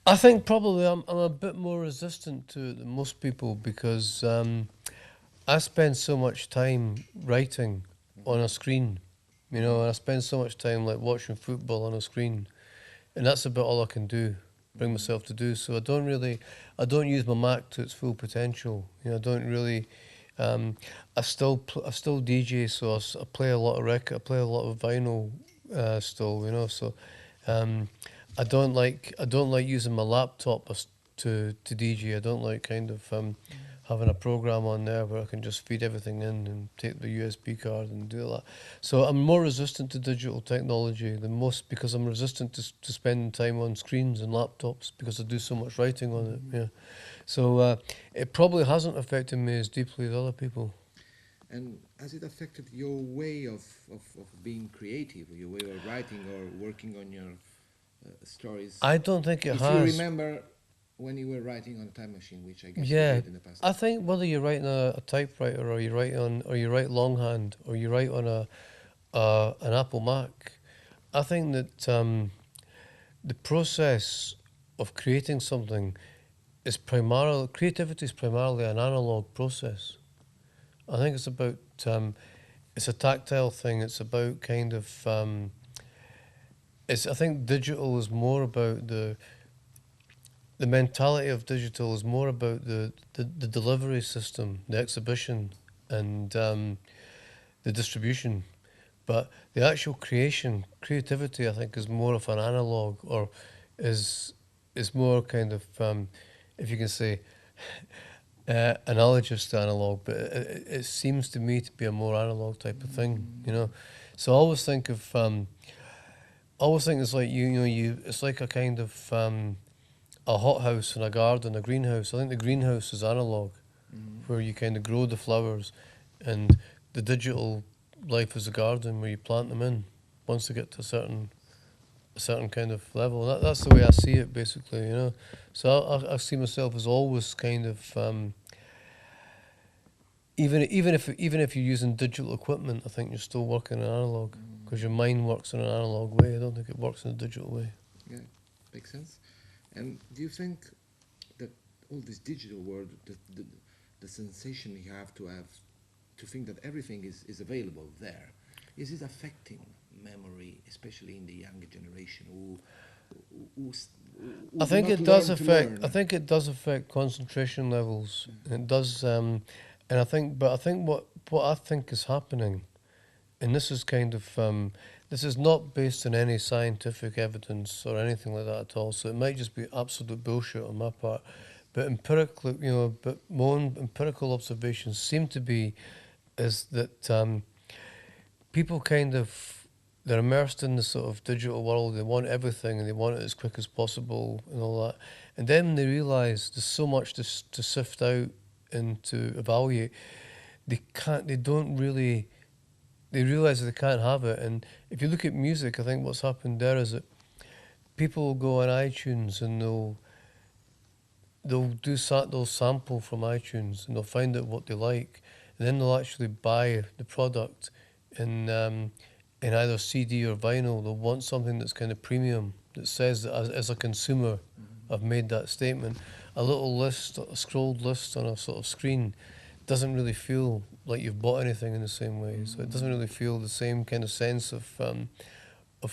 I think probably I'm a bit more resistant to it than most people because I spend so much time writing on a screen, and I spend so much time like watching football on a screen, and that's about all I can do, bring myself to do. So I don't use my Mac to its full potential. I don't really. I still DJ, so I play a lot of record, I play a lot of vinyl, still. So um, I don't like using my laptop to DJ. I don't like kind of having a program on there where I can just feed everything in and take the USB card and do that. So I'm more resistant to digital technology than most because I'm resistant to spending time on screens and laptops because I do so much writing on it. Yeah. So it probably hasn't affected me as deeply as other people. And has it affected your way of being creative, your way of writing or working on your stories? I don't think it If you has. remember when you were writing on a time machine, which I guess you Yeah, did in the past. I think whether you write on a typewriter or you write longhand or you write on a an Apple Mac, I think that the process of creating something is primarily creativity is primarily an analog process. I think it's a tactile thing. It's about kind of it's I think digital is more about the mentality of digital is more about the delivery system, the exhibition, and the distribution. But the actual creativity, I think, is more of an analog, or is is more kind of, if you can say, analogous to analog. But it seems to me to be a more analog type of thing. So I always think it's like it's like a kind of a hothouse and a garden, a greenhouse. I think the greenhouse is analog, where you kind of grow the flowers, and the digital life is a garden where you plant them in once they get to a certain kind of level. That's the way I see it, basically. So I see myself as always kind of even if you're using digital equipment, I think you're still working in analog because your mind works in an analog way. I don't think it works in a digital way. Yeah, makes sense. And do you think that all this digital world, the sensation you have to think that everything is available there, is it affecting memory, especially in the younger generation who I do think not it does learn to affect. I learn? think it does affect concentration levels. It does, and I think what I think is happening, and this is kind of, this is not based on any scientific evidence or anything like that at all. So it might just be absolute bullshit on my part, but but my own empirical observations seem to be is that people kind of they're immersed in the sort of digital world. They want everything and they want it as quick as possible and all that. And then they realise there's so much to sift out and to evaluate. They can't. They don't really. They realise that they can't have it. And if you look at music, I think what's happened there is that people will go on iTunes and they'll sample from iTunes and they'll find out what they like, and then they'll actually buy the product in in either CD or vinyl. They'll want something that's kind of premium that says that as a consumer, I've made that statement. A little list, a scrolled list on a sort of screen, doesn't really feel like you've bought anything in the same way. So it doesn't really feel the same kind of sense of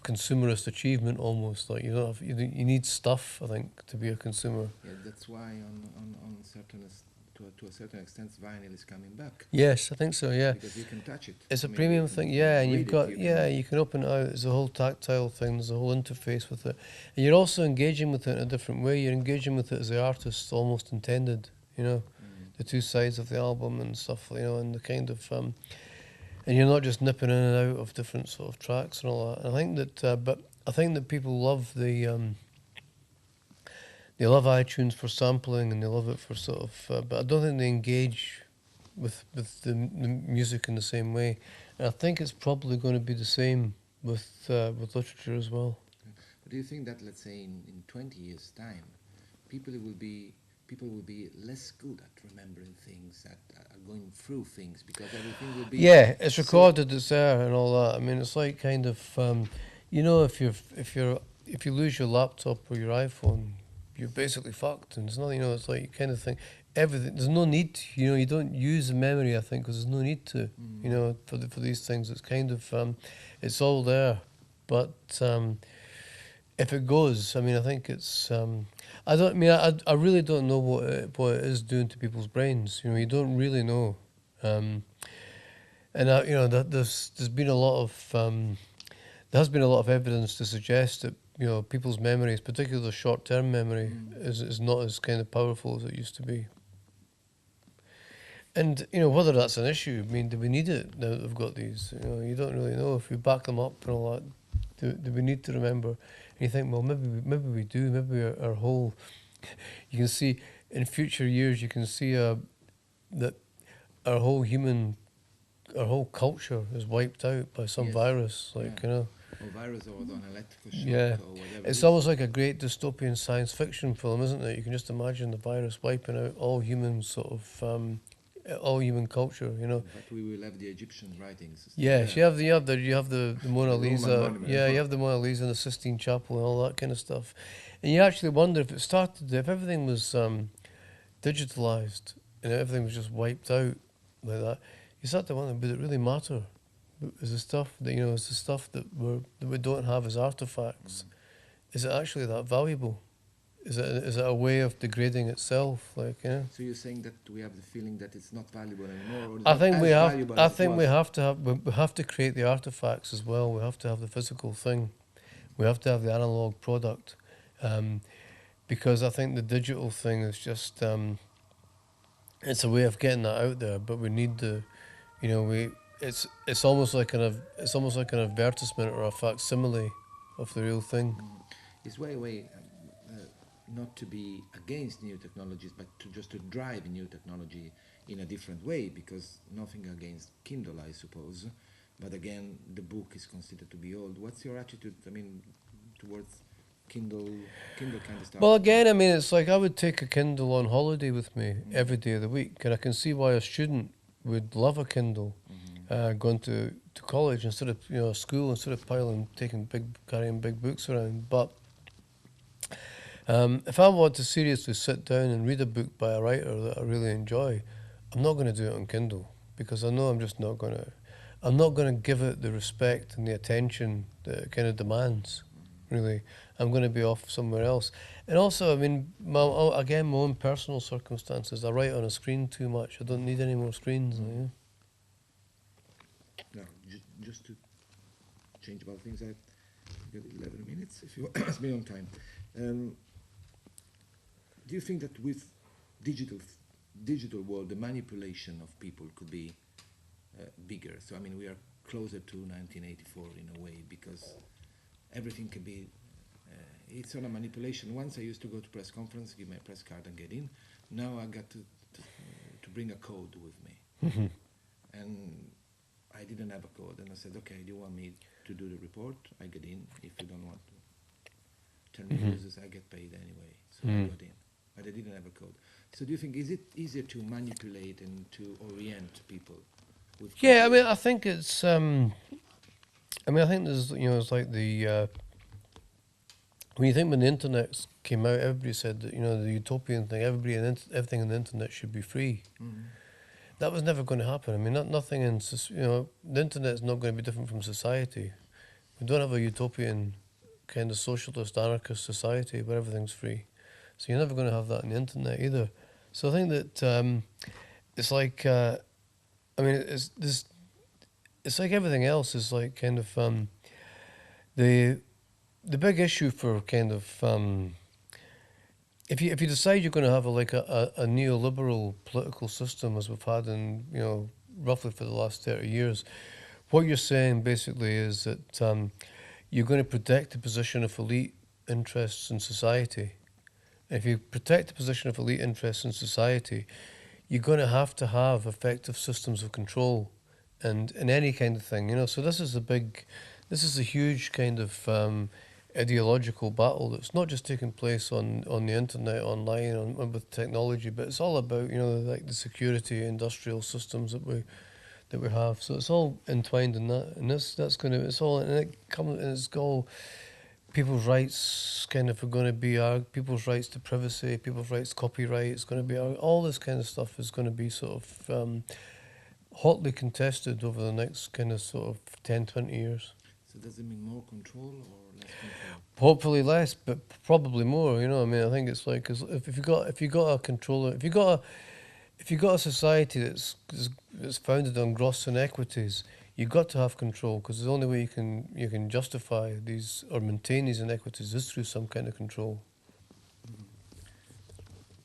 consumerist achievement almost. Like you don't have, you need stuff, I think, to be a consumer. Yeah, that's why on certain to a certain extent vinyl is coming back Yes, I think so. Yeah, because you can touch it. it's I a mean, you premium can thing. Yeah, and you've read it. got You can. you can open it out. There's a whole tactile thing. There's a whole interface with it, and you're also engaging with it in a different way. You're engaging with it as the artist almost intended. The two sides of the album and stuff. And the kind of and you're not just nipping in and out of different sort of tracks and all that. And I think that, but I think that people love they love iTunes for sampling and they love it for sort of, but I don't think they engage with the music in the same way. And I think it's probably going to be the same with literature as well. But do you think that, let's say, in 20 years' time, people will be people will be less good at remembering things, at going through things, because everything will be Yeah, it's so. recorded, it's there, and all that. I mean, it's like kind of, if you lose your laptop or your iPhone, you're basically fucked. And it's not, it's like you kind of think everything. There's no need. You don't use the memory. I think because there's no need to. For these things, it's kind of it's all there. But if it goes, I mean, I think it's. I don't. I mean, I really don't know what it is doing to people's brains. You don't really know. And there's been a lot of there has been a lot of evidence to suggest that people's memories, particularly the short-term memory, is not as kind of powerful as it used to be. And whether that's an issue, I mean, do we need it now that we've got these? You don't really know if we back them up and all that. Do we need to remember? And you think, well, maybe we do. Maybe our whole, you can see in future years, you can see that our whole culture is wiped out by some virus, or virus or an electrical shock or whatever. It's almost like a great dystopian science fiction film, isn't it? You can just imagine the virus wiping out all human all human culture. In fact, we will have the Egyptian writings. Yes, you have the Mona Lisa. Yeah, you have the Mona Lisa and the Sistine Chapel and all that kind of stuff. And you actually wonder if everything was digitalized and everything was just wiped out like that. You start to wonder, would it really matter? Is the stuff that we don't have as artifacts? Is it actually that valuable? Is it a way of degrading itself? So you're saying that we have the feeling that it's not valuable anymore, or I think we have. I think we have to create the artifacts as well. We have to have the physical thing. We have to have the analog product, because I think the digital thing is just it's a way of getting that out there. But we need the, it's almost like an advertisement or a facsimile of the real thing. It's way. Not to be against new technologies, but to drive new technology in a different way, because nothing against Kindle, I suppose, but again, the book is considered to be old. What's your attitude, towards Kindle kind of stuff? Well, again, I mean, it's like I would take a Kindle on holiday with me every day of the week, and I can see why a student would love a Kindle going to college instead of, school, instead of carrying big books around. But if I want to seriously sit down and read a book by a writer that I really enjoy, I'm not going to do it on Kindle, because I know I'm not going to give it the respect and the attention that it kind of demands, really. I'm going to be off somewhere else. And also, I mean, my own personal circumstances, I write on a screen too much. I don't need any more screens. No, just to change about things, I've got 11 minutes, if you ask me on time. Do you think that with digital world, the manipulation of people could be bigger? So I mean, we are closer to 1984 in a way, because everything can be. It's on a manipulation. Once I used to go to press conference, give my press card and get in. Now I got to bring a code with me, and I didn't have a code. And I said, okay, do you want me to do the report? I get in. If you don't want to turn me users, I get paid anyway. So I got in. But I didn't have a code. So do you think, is it easier to manipulate and to orient people with? Yeah, I mean, I think it's. I think there's, it's like the. When you think when the internet came out, everybody said that the utopian thing, everything on the internet should be free. That was never going to happen. I mean, nothing in the internet's not going to be different from society. We don't have a utopian kind of socialist anarchist society where everything's free. So you're never going to have that on the internet either. So I think that it's like, it's like everything else is like kind of the big issue for kind of if you decide you're going to have a neoliberal political system as we've had in roughly for the last 30 years, what you're saying basically is that you're going to protect the position of elite interests in society. If you protect the position of elite interests in society, you're going to have effective systems of control, and in any kind of thing, So this is a huge kind of ideological battle that's not just taking place on the internet, online, with technology, but it's all about like the security industrial systems that we have. So it's all entwined in that, and it's all, and it's all people's rights kind of are going to be people's rights to privacy, people's rights to copyright. It's going to be all this kind of stuff is going to be sort of hotly contested over the next kind of sort of 10, 20 years. So does it mean more control or less control? Hopefully less, but probably more. You know, I mean, I think it's like 'cause if you got a controller, if you got a society that's founded on gross inequities, you've got to have control because the only way you can justify these or maintain these inequities is through some kind of control.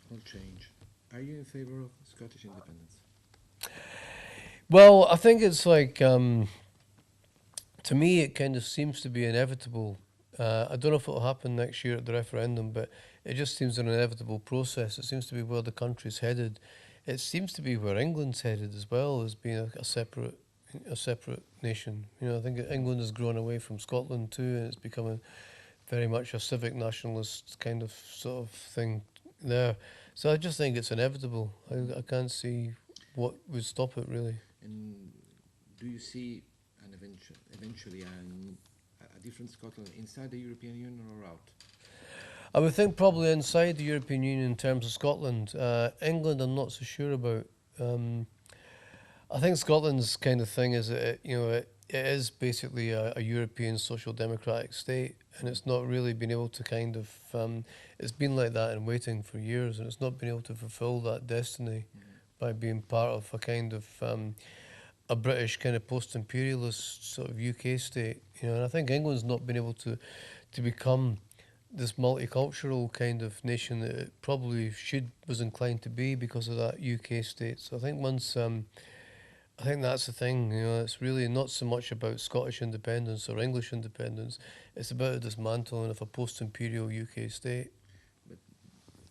All change. Are you in favor of Scottish independence? Well, I think it's like to me, it kind of seems to be inevitable. I don't know if it'll happen next year at the referendum, but it just seems an inevitable process. It seems to be where the country's headed. It seems to be where England's headed as well, as being a separate nation. You know, I think England has grown away from Scotland too, and it's becoming very much a civic nationalist kind of sort of thing there. So I just think it's inevitable. I can't see what would stop it really. And do you see an eventually a different Scotland inside the European Union or out? I would think probably inside the European Union in terms of Scotland. England, I'm not so sure about. I think Scotland's kind of thing is that it is basically a European social democratic state, and it's not really been able to kind of. It's been like that and waiting for years, and it's not been able to fulfil that destiny by being part of a kind of a British kind of post-imperialist sort of UK state. You know, and I think England's not been able to become this multicultural kind of nation that it probably was inclined to be because of that UK state. So I think I think that's the thing. You know, it's really not so much about Scottish independence or English independence. It's about a dismantling of a post-imperial UK state. But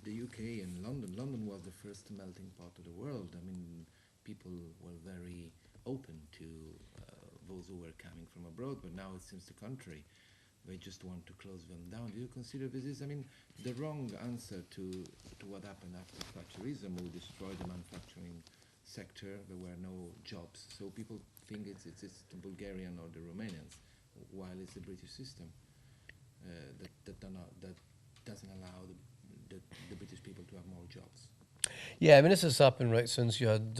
the UK and London was the first melting pot of the world. I mean, people were very open to those who were coming from abroad, but now it seems the contrary. They just want to close them down. Do you consider this is, I mean, the wrong answer to what happened after Thatcherism, who destroyed the manufacturing sector? There were no jobs, so people think it's the Bulgarian or the Romanians, while it's the British system that doesn't allow the British people to have more jobs. Yeah, I mean, this has happened right since you had.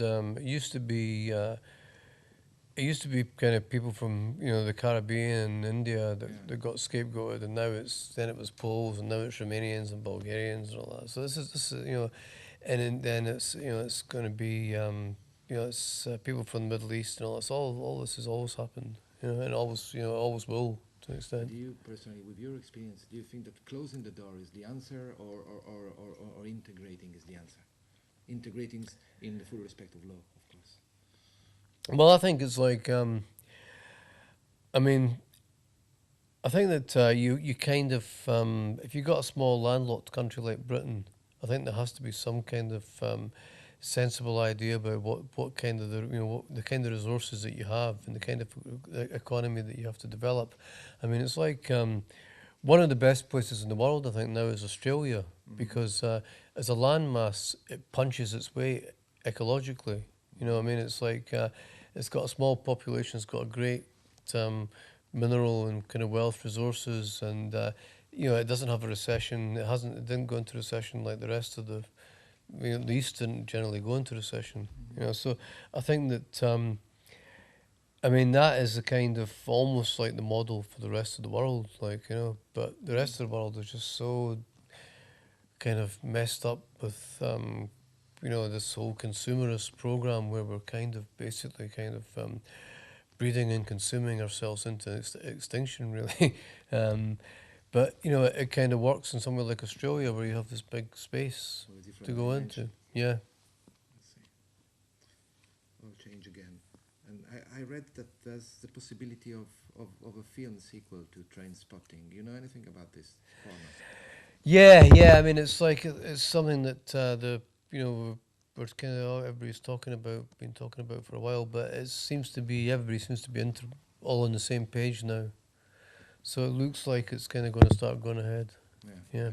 It used to be kind of people from the Caribbean and India that got scapegoated, and then it was Poles, and now it's Romanians and Bulgarians and all that. So this is and then it's going to be it's people from the Middle East and all. It's all this has always happened, and always will to an extent. Do you personally, with your experience, do you think that closing the door is the answer, or integrating is the answer? Integrating in the full respect of law, of course. Well, I think it's like, I mean, I think that you kind of, if you've got a small landlocked country like Britain, I think there has to be some kind of sensible idea about what kind of what the kind of resources that you have and the kind of economy that you have to develop. I mean, it's like one of the best places in the world, I think, now is Australia, because as a landmass, it punches its weight ecologically. You know what I mean? It's like it's got a small population, it's got a great mineral and kind of wealth resources, and it doesn't have a recession. It didn't go into recession like the rest of the East didn't generally go into recession. So I think that I mean that is the kind of almost like the model for the rest of the world, but the rest of the world is just so kind of messed up with this whole consumerist program where we're basically breeding and consuming ourselves into extinction, really. But it kind of works in somewhere like Australia where you have this big space to go into. Yeah. Let's see. I'll change again. And I read that there's the possibility of a film sequel to Train Spotting. You know anything about this format? Yeah. I mean, it's like it's something that we're kind of everybody's been talking about for a while. But everybody seems to be all on the same page now. So it looks like it's kind of going to start going ahead. Yeah.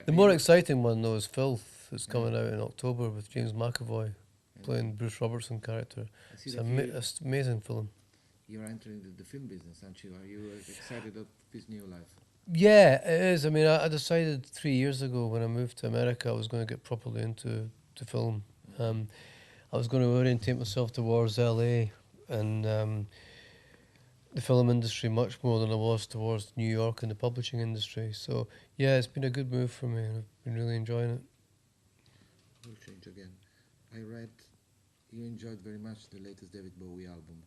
The more exciting one though is Filth. It's coming out in October with James McAvoy playing Bruce Robertson character. It's an amazing film. You're entering the film business, aren't you? Are you excited about this new life? Yeah, it is. I mean, I decided 3 years ago when I moved to America, I was going to get properly into to film. Um, I was going to orientate myself towards LA and the film industry much more than I was towards New York and the publishing industry. So yeah, it's been a good move for me, and I've been really enjoying it. We'll change again. I read you enjoyed very much the latest David Bowie album.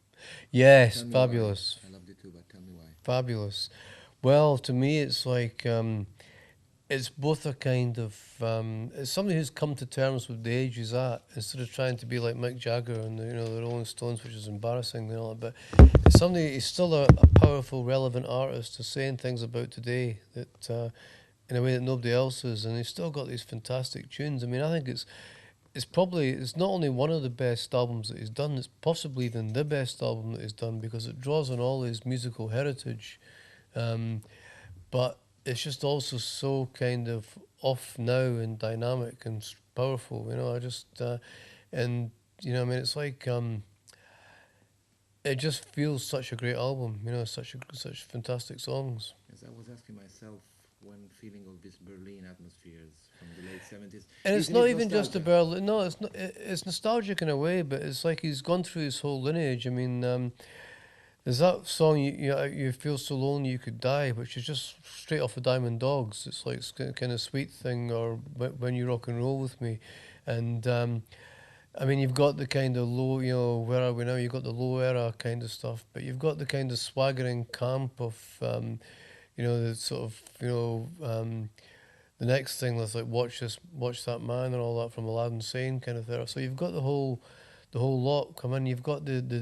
Yes, Tell me why. fabulous, I loved it too, but tell me why. fabulous. Well, to me, it's like it's both a kind of it's somebody who's come to terms with the age he's at instead of trying to be like Mick Jagger and the Rolling Stones, which is embarrassing and all that. But it's somebody. He's still a powerful, relevant artist who's saying things about today that in a way that nobody else is, and he's still got these fantastic tunes. I mean, I think it's not only one of the best albums that he's done, it's possibly even the best album that he's done because it draws on all his musical heritage. Um, but it's just also so kind of off now and dynamic and powerful. I just and I mean, it's like it just feels such a great album. Such fantastic songs. As I was asking myself when feeling all these Berlin atmospheres from the late 70s. And it's Isn't not it even just the nostalgia? Berlin. No, it's not. It's nostalgic in a way, but it's like he's gone through his whole lineage. I mean, there's that song you feel so lonely you could die, which is just straight off of Diamond Dogs. It's like kind of sweet thing, or when you rock and roll with me, and I mean you've got the kind of low, where are we now? You've got the low era kind of stuff, but you've got the kind of swaggering camp of the sort of the next thing that's like watch that man and all that from Aladdin Sane kind of there. So you've got the whole lot come in. You've got the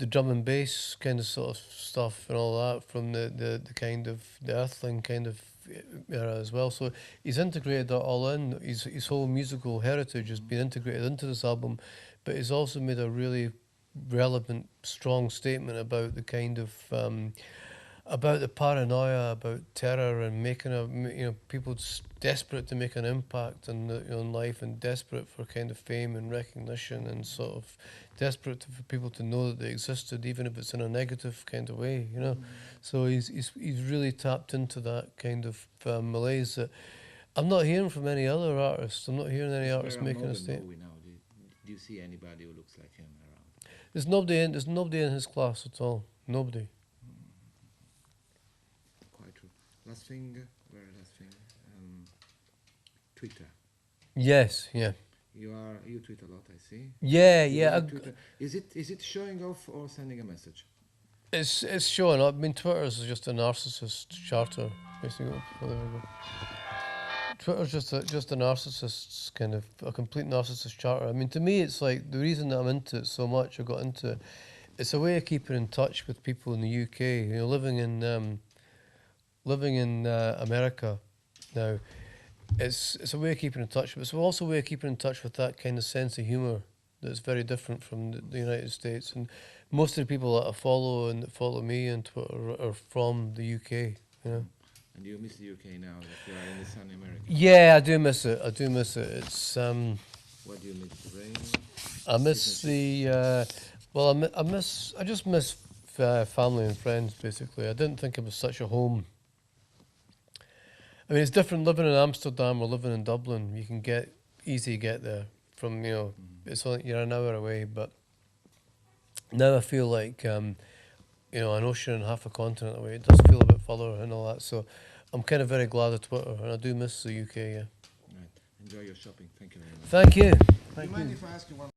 drum and bass kind of sort of stuff and all that from the kind of the Earthling kind of era as well. So he's integrated that all in. His whole musical heritage has been integrated into this album, but he's also made a really relevant, strong statement about the kind of about the paranoia, about terror, and making people desperate to make an impact on life, and desperate for kind of fame and recognition, and sort of desperate for people to know that they existed, even if it's in a negative kind of way. So he's really tapped into that kind of malaise that I'm not hearing from any other artists. I'm not hearing any Is artists there a making a modern statement. Bowie now? Do you see anybody who looks like him around? There's nobody in his class at all. Nobody. Quite true. Last thing, very last thing. Twitter. Yes, yeah. You tweet a lot, I see. Yeah, You yeah. visit Twitter. Is it showing off or sending a message? It's showing up. I mean, Twitter is just a narcissist charter, basically. Oh, there we go. Twitter's just a narcissist's kind of a complete narcissist charter. I mean, to me, it's like the reason that I'm into it so much. I got into it. It's a way of keeping in touch with people in the UK. Living in America now. It's a way of keeping in touch, but it's also a way of keeping in touch with that kind of sense of humour that's very different from the United States. And most of the people that I follow and that follow me on Twitter are from the UK. And you miss the UK now that you are in the sunny America. Yeah, I do miss it. I do miss it. It's What do you miss? The rain? I miss Businesses? the well, I just miss family and friends. Basically, I didn't think it was such a home. I mean, it's different living in Amsterdam or living in Dublin. You can easy get there from it's only you're an hour away. But now I feel like an ocean and half a continent away. It does feel a bit further and all that. So I'm kind of very glad of Twitter, and I do miss the UK. Yeah. Right. Enjoy your shopping. Thank you very much. Thank you. Do you Thank mind you. if I ask you one